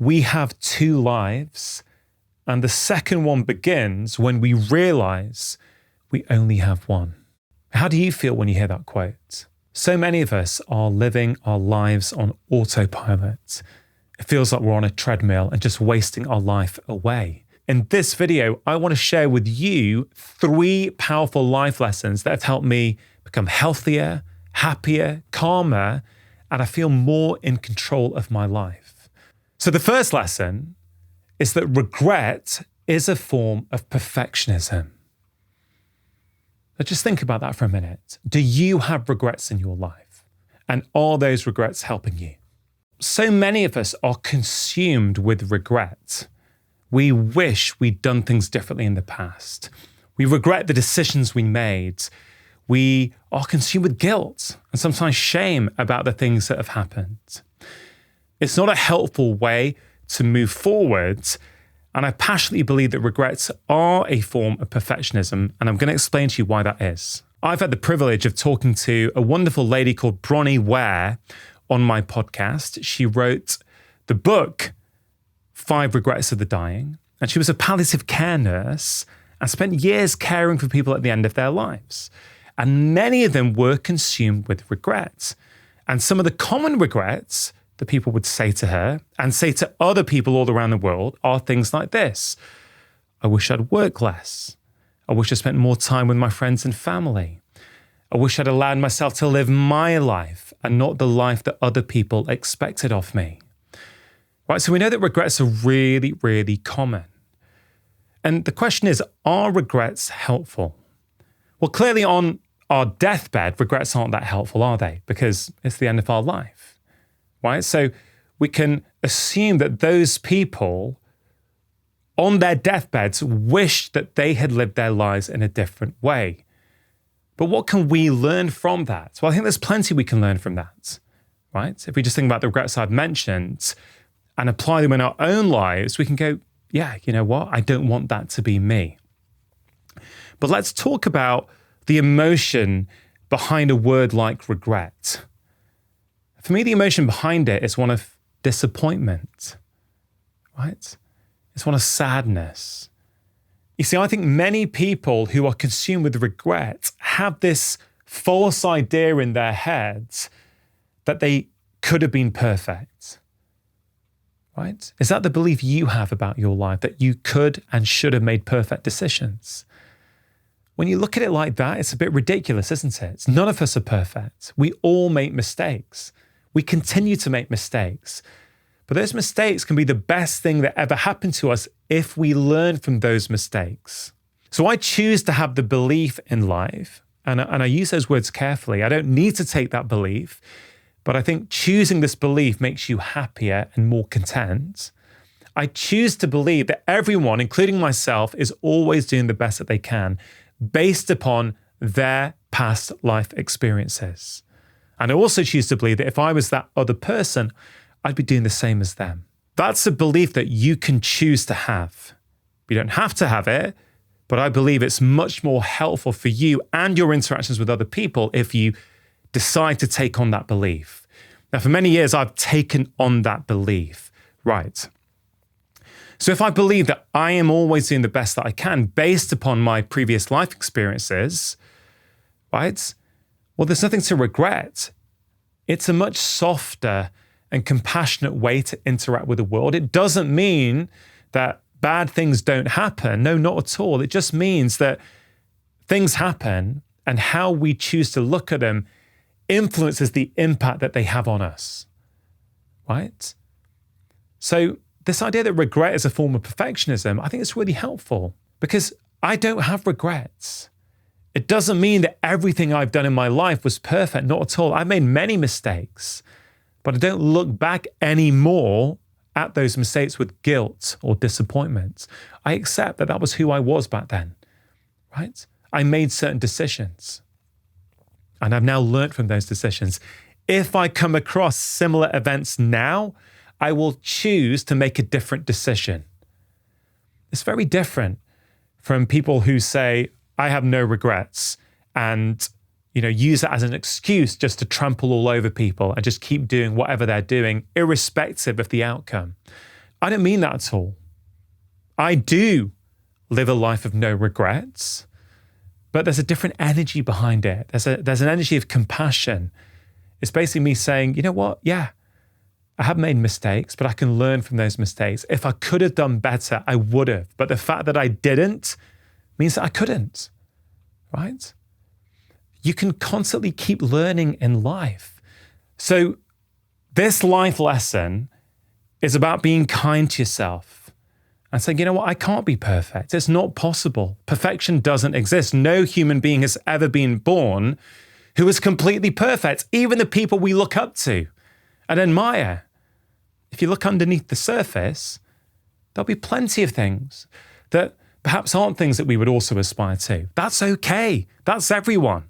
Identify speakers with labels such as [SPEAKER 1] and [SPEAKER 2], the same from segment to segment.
[SPEAKER 1] we have two lives, and the second one begins when we realize we only have one. How do you feel when you hear that quote? So many of us are living our lives on autopilot. It feels like we're on a treadmill and just wasting our life away. In this video, I want to share with you 3 powerful life lessons that have helped me become healthier, happier, calmer, and I feel more in control of my life. So the first lesson is that regret is a form of perfectionism. But just think about that for a minute. Do you have regrets in your life? And are those regrets helping you? So many of us are consumed with regret. We wish we'd done things differently in the past. We regret the decisions we made. We are consumed with guilt and sometimes shame about the things that have happened. It's not a helpful way to move forward. And I passionately believe that regrets are a form of perfectionism, and I'm going to explain to you why that is. I've had the privilege of talking to a wonderful lady called Bronnie Ware on my podcast. She wrote the book, 5 Regrets of the Dying, and she was a palliative care nurse and spent years caring for people at the end of their lives. And many of them were consumed with regret. And some of the common regrets that people would say to her and say to other people all around the world are things like this. I wish I'd worked less. I wish I spent more time with my friends and family. I wish I'd allowed myself to live my life and not the life that other people expected of me. Right, so we know that regrets are really, really common. And the question is, are regrets helpful? Well, clearly on our deathbed, regrets aren't that helpful, are they? Because it's the end of our life. Right? So we can assume that those people on their deathbeds wish that they had lived their lives in a different way. But what can we learn from that? Well, I think there's plenty we can learn from that, right? If we just think about the regrets I've mentioned and apply them in our own lives, we can go, yeah, you know what? I don't want that to be me. But let's talk about the emotion behind a word like regret. For me, the emotion behind it is one of disappointment, right? It's one of sadness. You see, I think many people who are consumed with regret have this false idea in their heads that they could have been perfect, right? Is that the belief you have about your life, that you could and should have made perfect decisions? When you look at it like that, it's a bit ridiculous, isn't it? None of us are perfect. We all make mistakes. We continue to make mistakes, but those mistakes can be the best thing that ever happened to us if we learn from those mistakes. So I choose to have the belief in life, and I use those words carefully. I don't need to take that belief, but I think choosing this belief makes you happier and more content. I choose to believe that everyone, including myself, is always doing the best that they can based upon their past life experiences. And I also choose to believe that if I was that other person, I'd be doing the same as them. That's a belief that you can choose to have. You don't have to have it, but I believe it's much more helpful for you and your interactions with other people if you decide to take on that belief. Now, for many years, I've taken on that belief. Right. So if I believe that I am always doing the best that I can based upon my previous life experiences, right? Well, there's nothing to regret. It's a much softer and compassionate way to interact with the world. It doesn't mean that bad things don't happen. No, not at all. It just means that things happen and how we choose to look at them influences the impact that they have on us, right? So this idea that regret is a form of perfectionism, I think it's really helpful because I don't have regrets. It doesn't mean that everything I've done in my life was perfect, not at all. I've made many mistakes, but I don't look back anymore at those mistakes with guilt or disappointment. I accept that that was who I was back then, right? I made certain decisions, and I've now learned from those decisions. If I come across similar events now, I will choose to make a different decision. It's very different from people who say, I have no regrets, and use it as an excuse just to trample all over people and just keep doing whatever they're doing, irrespective of the outcome. I don't mean that at all. I do live a life of no regrets, but there's a different energy behind it. There's an energy of compassion. It's basically me saying, you know what? Yeah, I have made mistakes, but I can learn from those mistakes. If I could have done better, I would have. But the fact that I didn't means that I couldn't, right? You can constantly keep learning in life. So this life lesson is about being kind to yourself and saying, you know what, I can't be perfect. It's not possible. Perfection doesn't exist. No human being has ever been born who is completely perfect. Even the people we look up to and admire. If you look underneath the surface, there'll be plenty of things that perhaps aren't things that we would also aspire to. That's okay. That's everyone.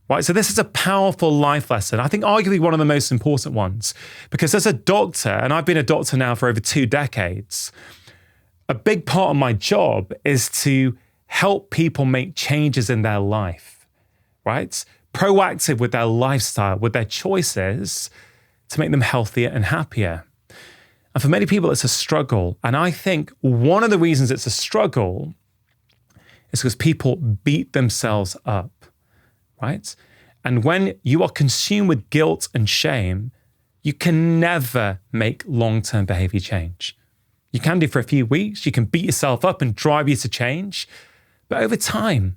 [SPEAKER 1] Right, so this is a powerful life lesson. I think arguably one of the most important ones, because as a doctor, and I've been a doctor now for over 2 decades, a big part of my job is to help people make changes in their life, right? Proactive with their lifestyle, with their choices to make them healthier and happier. And for many people, it's a struggle. And I think one of the reasons it's a struggle is because people beat themselves up, right? And when you are consumed with guilt and shame, you can never make long-term behavior change. You can do for a few weeks, you can beat yourself up and drive you to change, but over time,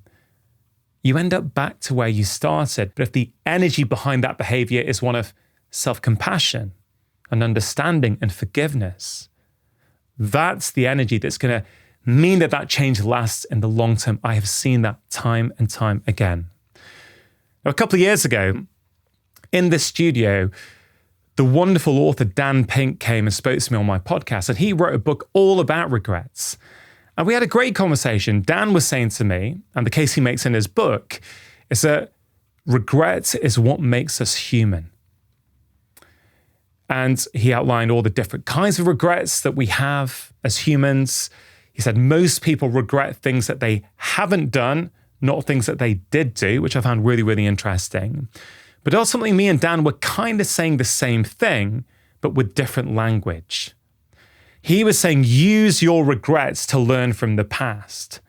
[SPEAKER 1] you end up back to where you started. But if the energy behind that behavior is one of self-compassion and understanding and forgiveness, that's the energy that's going to mean that that change lasts in the long term. I have seen that time and time again. Now, a couple of years ago, in this studio, the wonderful author Dan Pink came and spoke to me on my podcast, and he wrote a book all about regrets. And we had a great conversation. Dan was saying to me, and the case he makes in his book, is that regret is what makes us human. And he outlined all the different kinds of regrets that we have as humans. He said most people regret things that they haven't done, not things that they did do, which I found really, really interesting. But ultimately, me and Dan were kind of saying the same thing, but with different language. He was saying, use your regrets to learn from the past.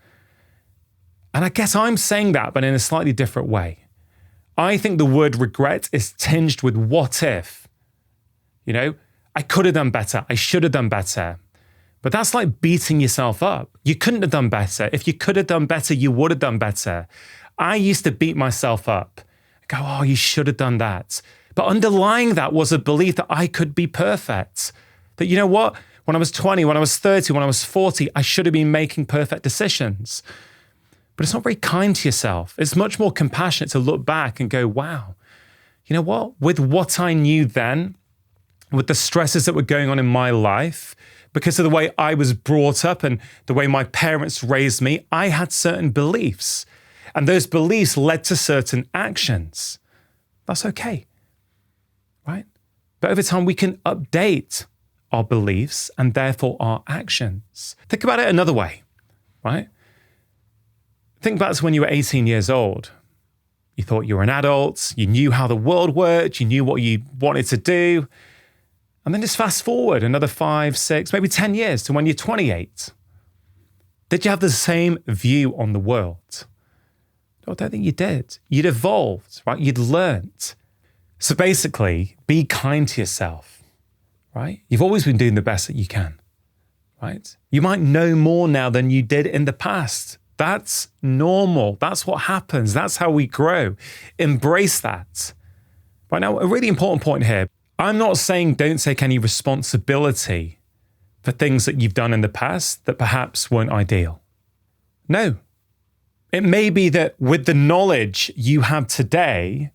[SPEAKER 1] And I guess I'm saying that, but in a slightly different way. I think the word regret is tinged with what if. You know, I could have done better. I should have done better. But that's like beating yourself up. You couldn't have done better. If you could have done better, you would have done better. I used to beat myself up. Go, oh, you should have done that. But underlying that was a belief that I could be perfect. That, you know what? When I was 20, when I was 30, when I was 40, I should have been making perfect decisions. But it's not very kind to yourself. It's much more compassionate to look back and go, wow, you know what? With what I knew then, with the stresses that were going on in my life, because of the way I was brought up and the way my parents raised me, I had certain beliefs. And those beliefs led to certain actions. That's okay, right? But over time, we can update our beliefs and therefore our actions. Think about it another way, right? Think back to when you were 18 years old. You thought you were an adult, you knew how the world worked, you knew what you wanted to do. And then just fast forward another 5, 6, maybe 10 years to when you're 28. Did you have the same view on the world? No, I don't think you did. You'd evolved, right? You'd learnt. So basically, be kind to yourself, right? You've always been doing the best that you can, right? You might know more now than you did in the past. That's normal. That's what happens. That's how we grow. Embrace that. Right now, a really important point here. I'm not saying don't take any responsibility for things that you've done in the past that perhaps weren't ideal. No. It may be that with the knowledge you have today,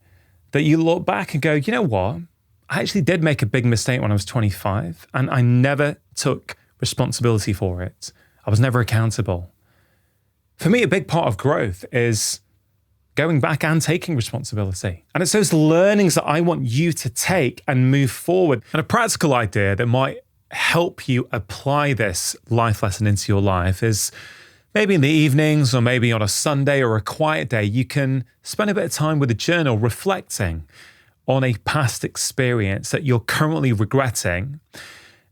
[SPEAKER 1] that you look back and go, you know what? I actually did make a big mistake when I was 25 and I never took responsibility for it. I was never accountable. For me, a big part of growth is going back and taking responsibility. And it's those learnings that I want you to take and move forward. And a practical idea that might help you apply this life lesson into your life is maybe in the evenings or maybe on a Sunday or a quiet day, you can spend a bit of time with a journal reflecting on a past experience that you're currently regretting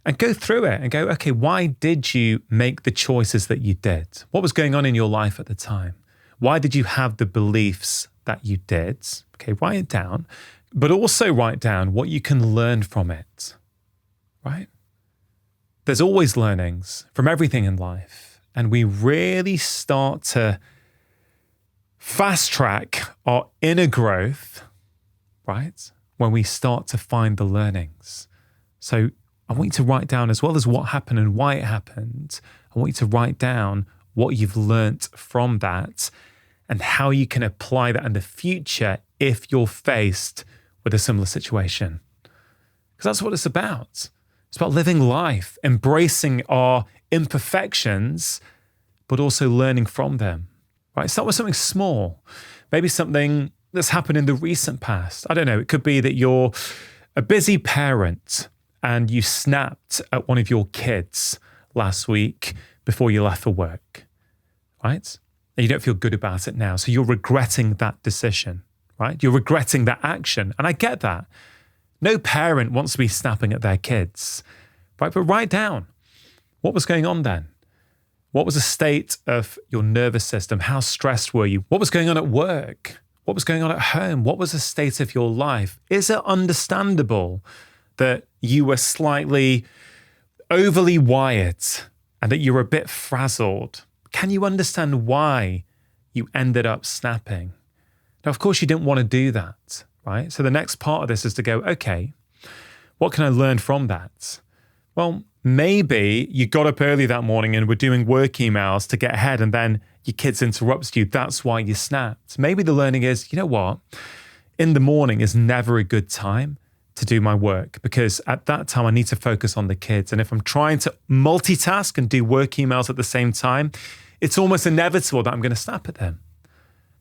[SPEAKER 1] And go through it and go, okay, why did you make the choices that you did? What was going on in your life at the time? Why did you have the beliefs that you did? Okay, write it down, but also write down what you can learn from it, right? There's always learnings from everything in life. And we really start to fast track our inner growth, right? When we start to find the learnings. So I want you to write down, as well as what happened and why it happened, I want you to write down what you've learnt from that and how you can apply that in the future if you're faced with a similar situation. Because that's what it's about. It's about living life, embracing our imperfections, but also learning from them. Right? Start with something small, maybe something that's happened in the recent past. I don't know. It could be that you're a busy parent and you snapped at one of your kids last week before you left for work, right? And you don't feel good about it now. So you're regretting that decision, right? You're regretting that action. And I get that. No parent wants to be snapping at their kids, right? But write down, what was going on then? What was the state of your nervous system? How stressed were you? What was going on at work? What was going on at home? What was the state of your life? Is it understandable that you were slightly overly wired and that you were a bit frazzled? Can you understand why you ended up snapping? Now, of course, you didn't want to do that, right? So the next part of this is to go, okay, what can I learn from that? Well, maybe you got up early that morning and were doing work emails to get ahead and then your kids interrupts you. That's why you snapped. Maybe the learning is, you know what? In the morning is never a good time to do my work because at that time I need to focus on the kids. And if I'm trying to multitask and do work emails at the same time, it's almost inevitable that I'm going to snap at them.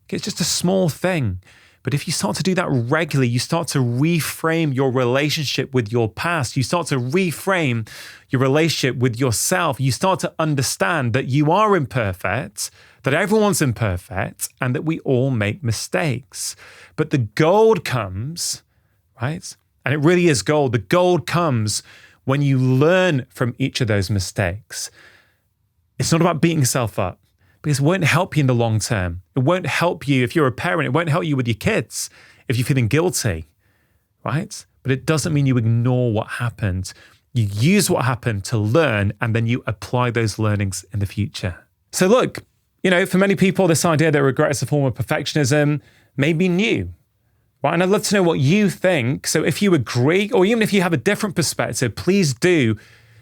[SPEAKER 1] Okay, it's just a small thing. But if you start to do that regularly, you start to reframe your relationship with your past. You start to reframe your relationship with yourself. You start to understand that you are imperfect, that everyone's imperfect, and that we all make mistakes. But the gold comes, right? And it really is gold. The gold comes when you learn from each of those mistakes. It's not about beating yourself up because it won't help you in the long term. It won't help you if you're a parent. It won't help you with your kids if you're feeling guilty, right? But it doesn't mean you ignore what happened. You use what happened to learn and then you apply those learnings in the future. So look, for many people, this idea that regret is a form of perfectionism may be new. Right, and I'd love to know what you think. So if you agree, or even if you have a different perspective, please do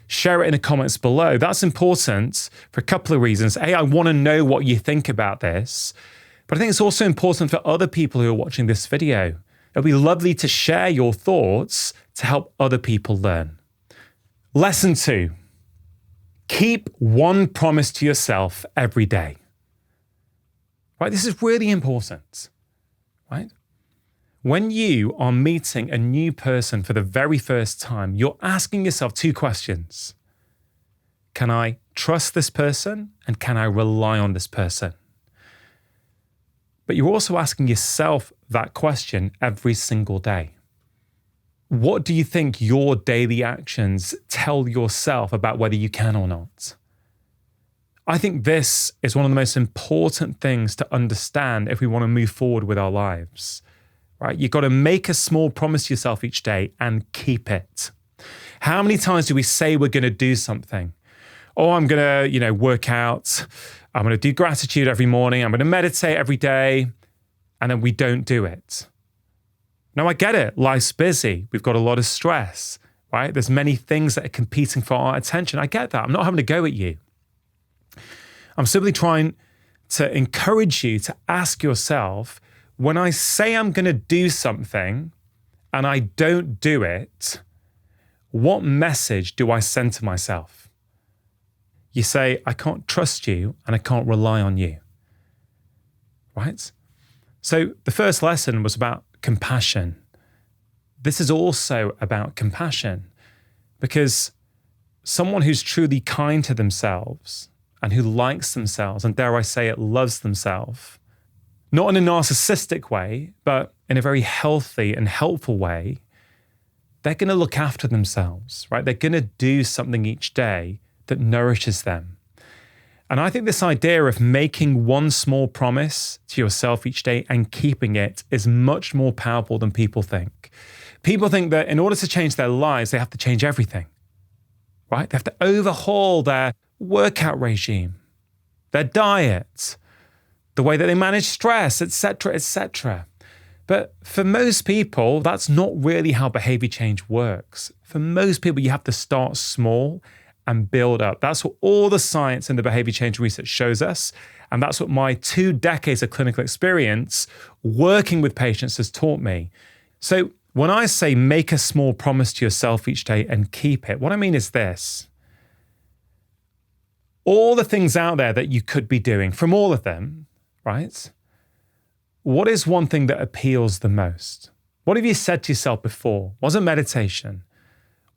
[SPEAKER 1] share it in the comments below. That's important for a couple of reasons. A, I want to know what you think about this. But I think it's also important for other people who are watching this video. It'll be lovely to share your thoughts to help other people learn. Lesson 2, keep one promise to yourself every day. Right, this is really important, right? When you are meeting a new person for the very first time, you're asking yourself 2 questions. Can I trust this person and can I rely on this person? But you're also asking yourself that question every single day. What do you think your daily actions tell yourself about whether you can or not? I think this is one of the most important things to understand if we want to move forward with our lives. Right? You've got to make a small promise to yourself each day and keep it. How many times do we say we're going to do something? Oh, I'm going to, work out. I'm going to do gratitude every morning. I'm going to meditate every day. And then we don't do it. Now, I get it. Life's busy. We've got a lot of stress, right? There's many things that are competing for our attention. I get that. I'm not having to go at you. I'm simply trying to encourage you to ask yourself, when I say I'm going to do something and I don't do it, what message do I send to myself? You say, I can't trust you and I can't rely on you, right? So the first lesson was about compassion. This is also about compassion because someone who's truly kind to themselves and who likes themselves, and dare I say it, loves themselves, not in a narcissistic way, but in a very healthy and helpful way, they're going to look after themselves, right? They're going to do something each day that nourishes them. And I think this idea of making one small promise to yourself each day and keeping it is much more powerful than people think. People think that in order to change their lives, they have to change everything, right? They have to overhaul their workout regime, their diet, the way that they manage stress, etc., etc. But for most people, that's not really how behavior change works. For most people, you have to start small and build up. That's what all the science and the behavior change research shows us. And that's what my 2 decades of clinical experience working with patients has taught me. So when I say make a small promise to yourself each day and keep it, what I mean is this. All the things out there that you could be doing, from all of them, right? What is one thing that appeals the most? What have you said to yourself before? Was it meditation?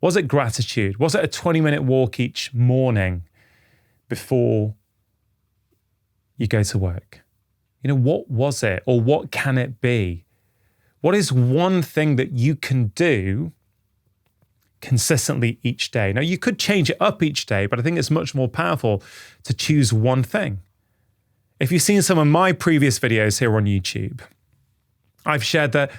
[SPEAKER 1] Was it gratitude? Was it a 20-minute walk each morning before you go to work? What was it, or what can it be? What is one thing that you can do consistently each day? Now, you could change it up each day, but I think it's much more powerful to choose one thing. If you've seen some of my previous videos here on YouTube, I've shared that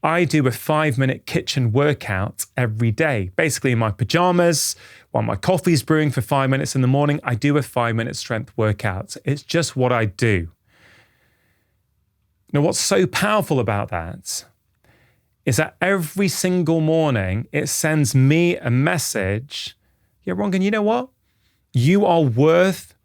[SPEAKER 1] I do a 5-minute kitchen workout every day. Basically, in my pajamas, while my coffee's brewing for 5 minutes in the morning, I do a 5-minute strength workout. It's just what I do. Now, what's so powerful about that is that every single morning, it sends me a message. Yeah, Rangan, you know what? You are worth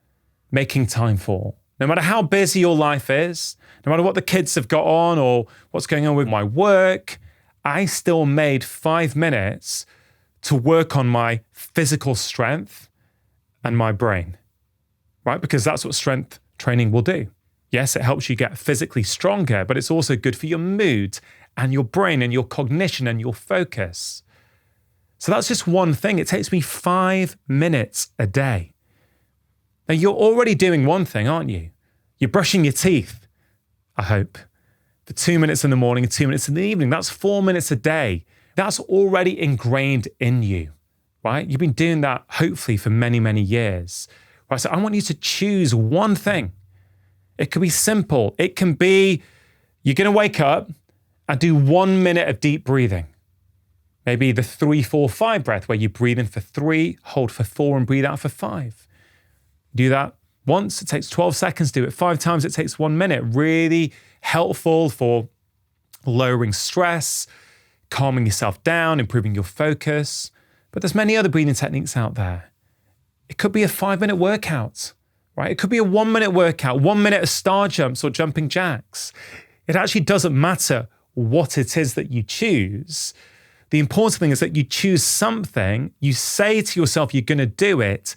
[SPEAKER 1] making time for. No matter how busy your life is, no matter what the kids have got on or what's going on with my work, I still made 5 minutes to work on my physical strength and my brain, right? Because that's what strength training will do. Yes, it helps you get physically stronger, but it's also good for your mood and your brain and your cognition and your focus. So that's just one thing. It takes me 5 minutes a day. Now, you're already doing one thing, aren't you? You're brushing your teeth, I hope, for 2 minutes in the morning and 2 minutes in the evening. That's 4 minutes a day. That's already ingrained in you, right? You've been doing that, hopefully, for many, many years. Right? So I want you to choose one thing. It could be simple. It can be you're going to wake up and do 1 minute of deep breathing. Maybe the 3-4-5 breath, where you breathe in for 3, hold for 4, and breathe out for 5. Do that once, it takes 12 seconds. Do it 5 times, it takes 1 minute. Really helpful for lowering stress, calming yourself down, improving your focus. But there's many other breathing techniques out there. It could be a 5-minute workout, right? It could be a 1-minute workout, 1 minute of star jumps or jumping jacks. It actually doesn't matter what it is that you choose. The important thing is that you choose something, you say to yourself you're going to do it,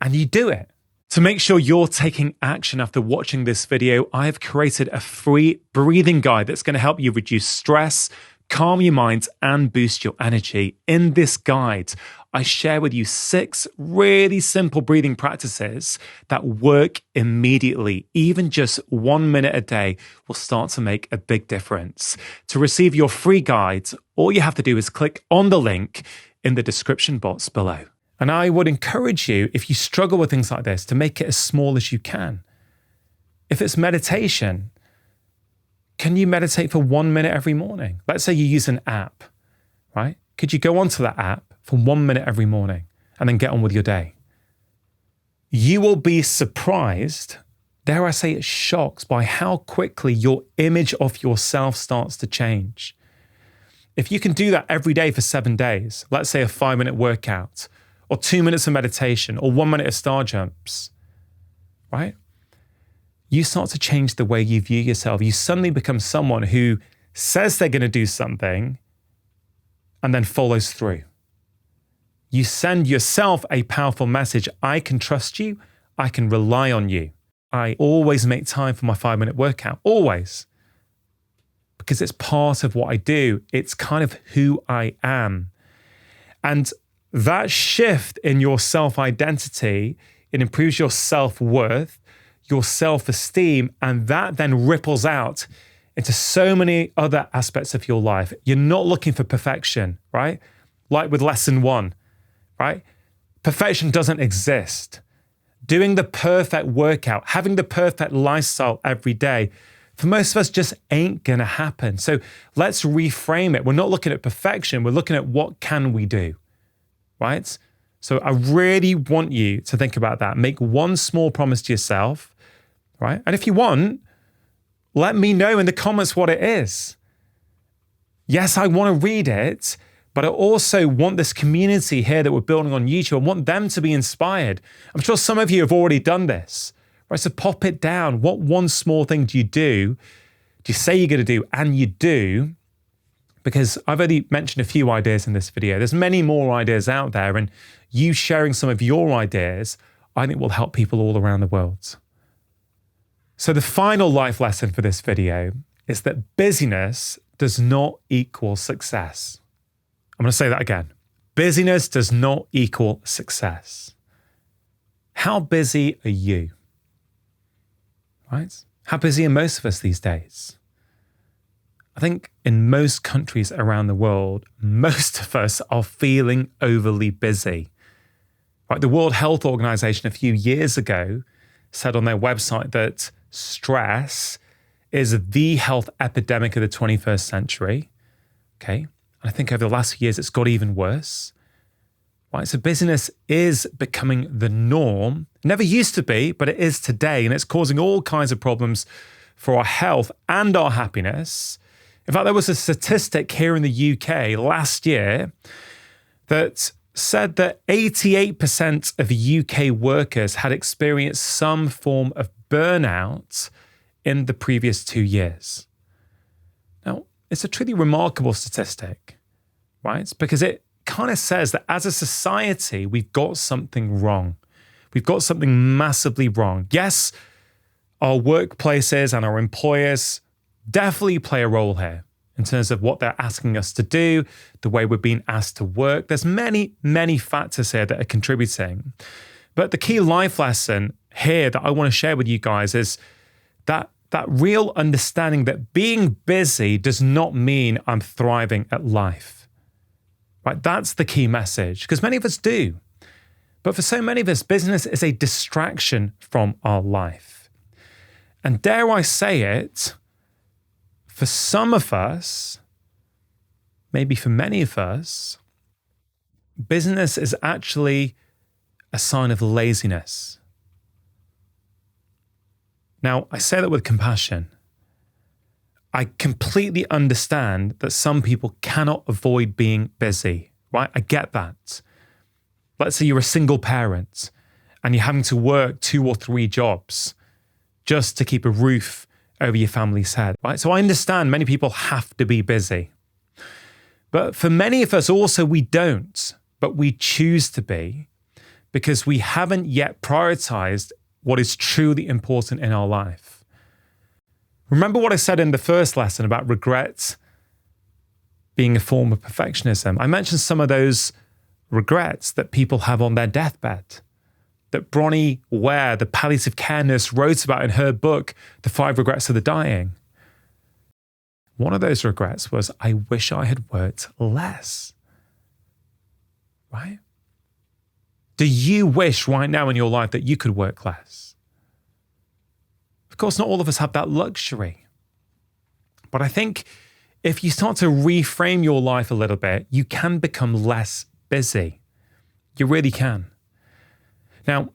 [SPEAKER 1] and you do it. To make sure you're taking action after watching this video, I have created a free breathing guide that's going to help you reduce stress, calm your mind, and boost your energy. In this guide, I share with you 6 really simple breathing practices that work immediately. Even just 1 minute a day will start to make a big difference. To receive your free guide, all you have to do is click on the link in the description box below. And I would encourage you, if you struggle with things like this, to make it as small as you can. If it's meditation, can you meditate for 1 minute every morning? Let's say you use an app, right? Could you go onto that app for 1 minute every morning and then get on with your day? You will be surprised, dare I say it, shocked by how quickly your image of yourself starts to change. If you can do that every day for 7 days, let's say a 5-minute workout, or 2 minutes of meditation, or 1 minute of star jumps, right? You start to change the way you view yourself. You suddenly become someone who says they're going to do something and then follows through. You send yourself a powerful message. I can trust you. I can rely on you. I always make time for my 5-minute workout, always. Because it's part of what I do. It's kind of who I am. And that shift in your self-identity, it improves your self-worth, your self-esteem, and that then ripples out into so many other aspects of your life. You're not looking for perfection, right? Like with lesson 1, right? Perfection doesn't exist. Doing the perfect workout, having the perfect lifestyle every day, for most of us just ain't going to happen. So let's reframe it. We're not looking at perfection. We're looking at what can we do, right? So I really want you to think about that. Make one small promise to yourself, right? And if you want, let me know in the comments what it is. Yes, I want to read it, but I also want this community here that we're building on YouTube. I want them to be inspired. I'm sure some of you have already done this, right? So pop it down. What one small thing do you do? Do you say you're going to do and you do? Because I've already mentioned a few ideas in this video. There's many more ideas out there, and you sharing some of your ideas, I think will help people all around the world. So the final life lesson for this video is that busyness does not equal success. I'm going to say that again. Busyness does not equal success. How busy are you? Right? How busy are most of us these days? I think in most countries around the world, most of us are feeling overly busy. Right? The World Health Organization a few years ago said on their website that stress is the health epidemic of the 21st century. Okay. And I think over the last few years, it's got even worse. Right. So busyness is becoming the norm. It never used to be, but it is today. And it's causing all kinds of problems for our health and our happiness. In fact, there was a statistic here in the UK last year that said that 88% of UK workers had experienced some form of burnout in the previous 2 years. Now, it's a truly remarkable statistic, right? Because it kind of says that as a society, we've got something wrong. We've got something massively wrong. Yes, our workplaces and our employers definitely play a role here in terms of what they're asking us to do, the way we're being asked to work. There's many, many factors here that are contributing. But the key life lesson here that I want to share with you guys is that real understanding that being busy does not mean I'm thriving at life. Right? That's the key message, because many of us do. But for so many of us, business is a distraction from our life. And dare I say it, for some of us, maybe for many of us, business is actually a sign of laziness. Now, I say that with compassion. I completely understand that some people cannot avoid being busy, right? I get that. Let's say you're a single parent and you're having to work 2 or 3 jobs just to keep a roof over your family's head, right? So I understand many people have to be busy. But for many of us also, we don't, but we choose to be because we haven't yet prioritized what is truly important in our life. Remember what I said in the first lesson about regret being a form of perfectionism? I mentioned some of those regrets that people have on their deathbed, that Bronnie Ware, the palliative care nurse, wrote about in her book, The 5 Regrets of the Dying. One of those regrets was, I wish I had worked less. Right? Do you wish right now in your life that you could work less? Of course, not all of us have that luxury. But I think if you start to reframe your life a little bit, you can become less busy. You really can. Now,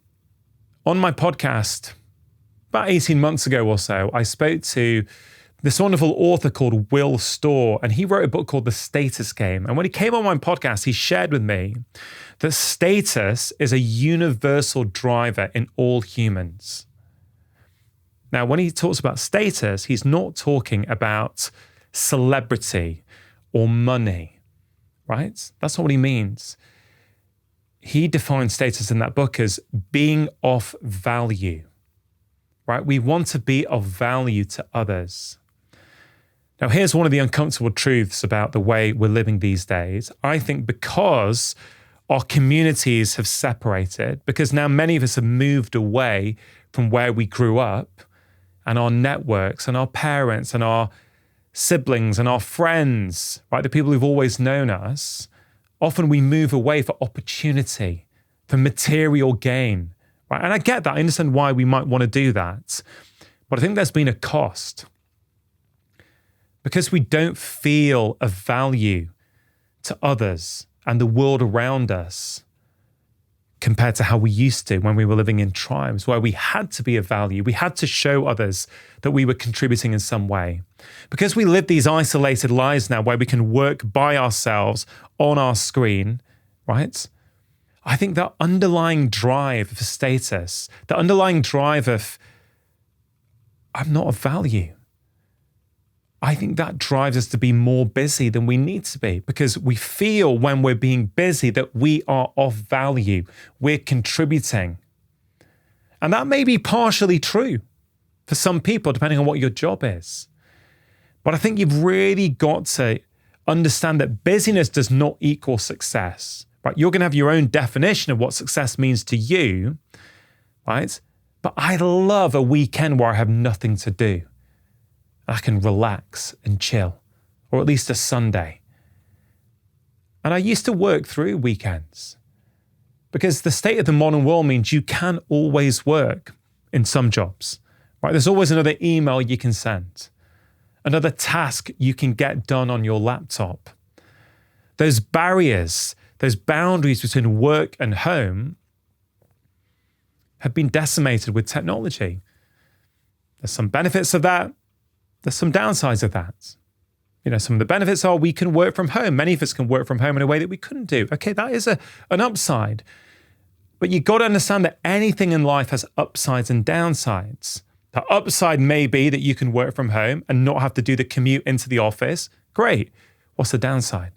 [SPEAKER 1] on my podcast, about 18 months ago or so, I spoke to this wonderful author called Will Storr, and he wrote a book called The Status Game. And when he came on my podcast, he shared with me that status is a universal driver in all humans. Now, when he talks about status, he's not talking about celebrity or money, right? That's not what he means. He defines status in that book as being of value, right? We want to be of value to others. Now, here's one of the uncomfortable truths about the way we're living these days. I think because our communities have separated, because now many of us have moved away from where we grew up, and our networks and our parents and our siblings and our friends, right? The people who've always known us, often we move away for opportunity, for material gain, right? And I get that. I understand why we might want to do that. But I think there's been a cost. Because we don't feel of value to others and the world around us compared to how we used to when we were living in tribes, where we had to be of value. We had to show others that we were contributing in some way. Because we live these isolated lives now where we can work by ourselves on our screen, right? I think that underlying drive for status, the underlying drive of, I'm not of value, I think that drives us to be more busy than we need to be, because we feel when we're being busy that we are of value, we're contributing. And that may be partially true for some people, depending on what your job is. But I think you've really got to understand that busyness does not equal success, right? You're going to have your own definition of what success means to you, right? But I love a weekend where I have nothing to do. I can relax and chill, or at least a Sunday. And I used to work through weekends because the state of the modern world means you can always work in some jobs, right? There's always another email you can send, another task you can get done on your laptop. Those barriers, those boundaries between work and home have been decimated with technology. There's some benefits of that. There's some downsides of that. Some of the benefits are we can work from home. Many of us can work from home in a way that we couldn't do. Okay, that is an upside. But you've got to understand that anything in life has upsides and downsides. The upside may be that you can work from home and not have to do the commute into the office. Great. What's the downside?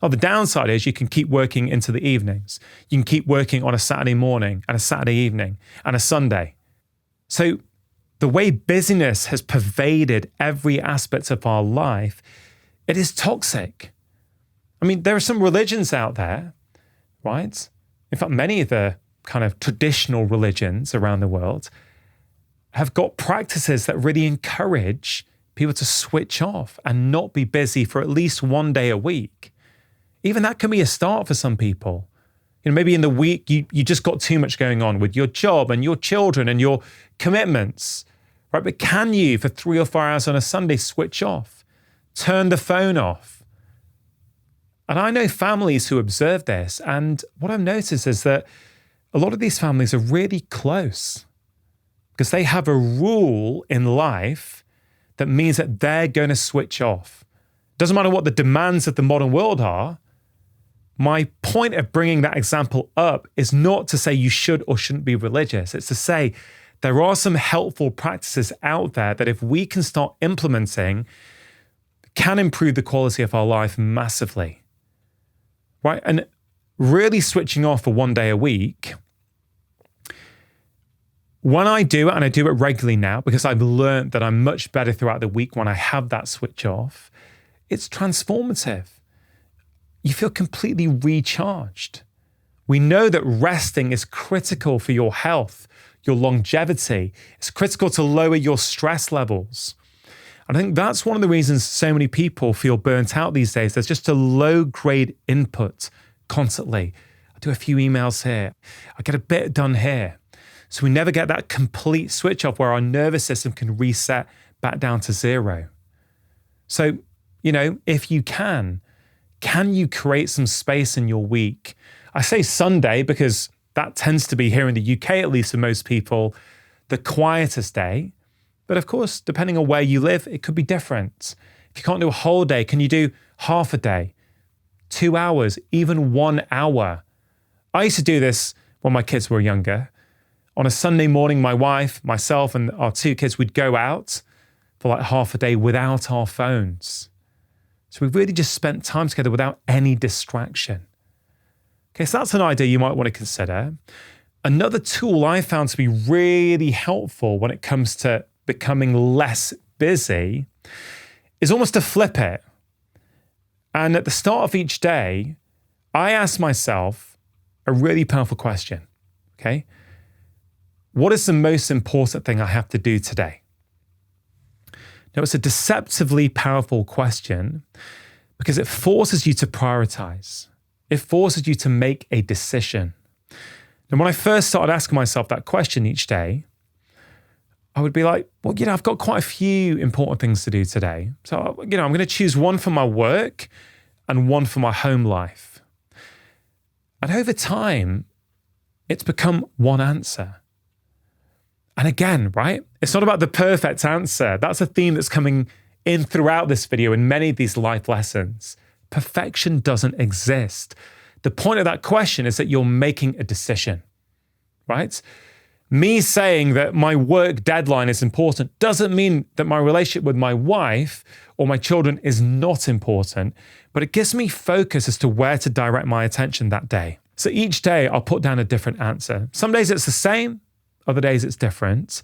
[SPEAKER 1] Oh, the downside is you can keep working into the evenings. You can keep working on a Saturday morning and a Saturday evening and a Sunday. So the way busyness has pervaded every aspect of our life, it is toxic. I mean, there are some religions out there, right? In fact, many of the kind of traditional religions around the world have got practices that really encourage people to switch off and not be busy for at least one day a week. Even that can be a start for some people. Maybe in the week, you just got too much going on with your job and your children and your commitments. Right, but can you, for 3 or 4 hours on a Sunday, switch off, turn the phone off? And I know families who observe this, and what I've noticed is that a lot of these families are really close because they have a rule in life that means that they're going to switch off. Doesn't matter what the demands of the modern world are. My point of bringing that example up is not to say you should or shouldn't be religious. It's to say, there are some helpful practices out there that if we can start implementing, can improve the quality of our life massively, right? And really switching off for one day a week, when I do it, and I do it regularly now because I've learned that I'm much better throughout the week when I have that switch off, it's transformative. You feel completely recharged. We know that resting is critical for your health, your longevity. It's critical to lower your stress levels. And I think that's one of the reasons so many people feel burnt out these days. There's just a low-grade input constantly. I do a few emails here. I get a bit done here. So we never get that complete switch off where our nervous system can reset back down to zero. So, if you can you create some space in your week? I say Sunday because that tends to be, here in the UK at least for most people, the quietest day. But of course, depending on where you live, it could be different. If you can't do a whole day, can you do half a day, 2 hours, even 1 hour? I used to do this when my kids were younger. On a Sunday morning, my wife, myself, and our 2 kids would go out for like half a day without our phones. So we really just spent time together without any distraction. Okay, so that's an idea you might want to consider. Another tool I found to be really helpful when it comes to becoming less busy is almost to flip it. And at the start of each day, I ask myself a really powerful question, okay? What is the most important thing I have to do today? Now, it's a deceptively powerful question because it forces you to prioritize. It forces you to make a decision. And when I first started asking myself that question each day, I would be like, well, I've got quite a few important things to do today. So, I'm going to choose one for my work and one for my home life. And over time, it's become one answer. And again, right? It's not about the perfect answer. That's a theme that's coming in throughout this video in many of these life lessons. Perfection doesn't exist. The point of that question is that you're making a decision, right? Me saying that my work deadline is important doesn't mean that my relationship with my wife or my children is not important, but it gives me focus as to where to direct my attention that day. So each day I'll put down a different answer. Some days it's the same, other days it's different.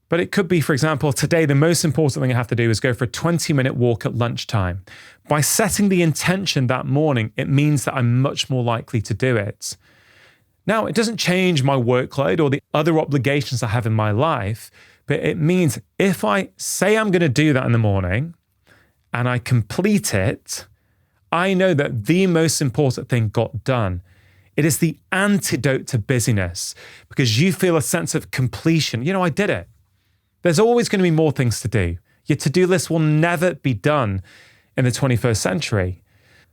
[SPEAKER 1] But it could be, for example, today the most important thing I have to do is go for a 20-minute walk at lunchtime. By setting the intention that morning, it means that I'm much more likely to do it. Now, it doesn't change my workload or the other obligations I have in my life, but it means if I say I'm going to do that in the morning and I complete it, I know that the most important thing got done. It is the antidote to busyness because you feel a sense of completion. I did it. There's always going to be more things to do. Your to-do list will never be done in the 21st century.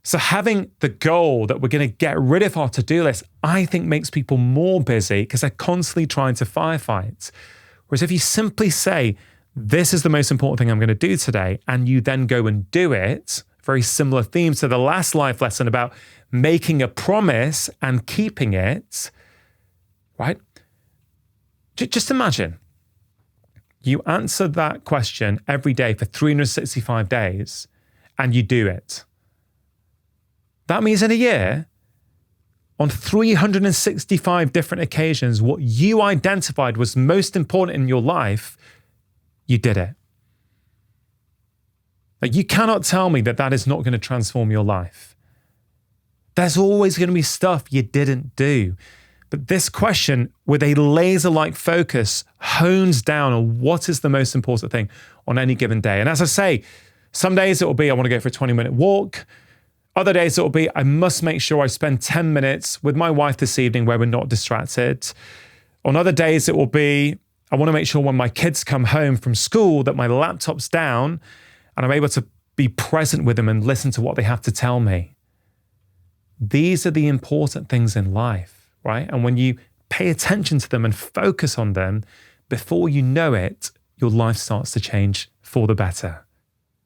[SPEAKER 1] So having the goal that we're going to get rid of our to-do list, I think makes people more busy because they're constantly trying to firefight. Whereas if you simply say, this is the most important thing I'm going to do today, and you then go and do it, very similar theme to the last life lesson about making a promise and keeping it, right? Just imagine you answer that question every day for 365 days and you do it. That means in a year, on 365 different occasions, what you identified was most important in your life, you did it. Like, you cannot tell me that that is not going to transform your life. There's always going to be stuff you didn't do. But this question, with a laser-like focus, hones down on what is the most important thing on any given day. And as I say, some days it will be, I want to go for a 20-minute walk. Other days it will be, I must make sure I spend 10 minutes with my wife this evening where we're not distracted. On other days it will be, I want to make sure when my kids come home from school that my laptop's down and I'm able to be present with them and listen to what they have to tell me. These are the important things in life, right? And when you pay attention to them and focus on them, before you know it, your life starts to change for the better.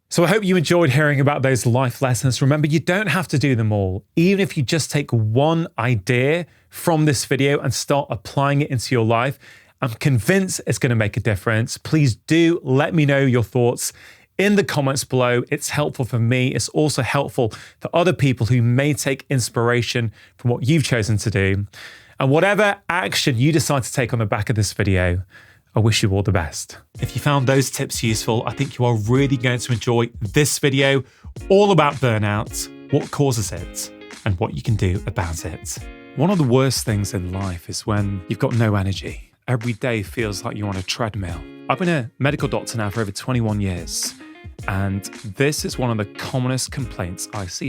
[SPEAKER 1] So I hope you enjoyed hearing about those life lessons. Remember, you don't have to do them all. Even if you just take one idea from this video and start applying it into your life, I'm convinced it's going to make a difference. Please do let me know your thoughts in the comments below. It's helpful for me. It's also helpful for other people who may take inspiration from what you've chosen to do. And whatever action you decide to take on the back of this video, I wish you all the best. If you found those tips useful, I think you are really going to enjoy this video all about burnout, what causes it, and what you can do about it. One of the worst things in life is when you've got no energy. Every day feels like you're on a treadmill. I've been a medical doctor now for over 21 years, and this is one of the commonest complaints I see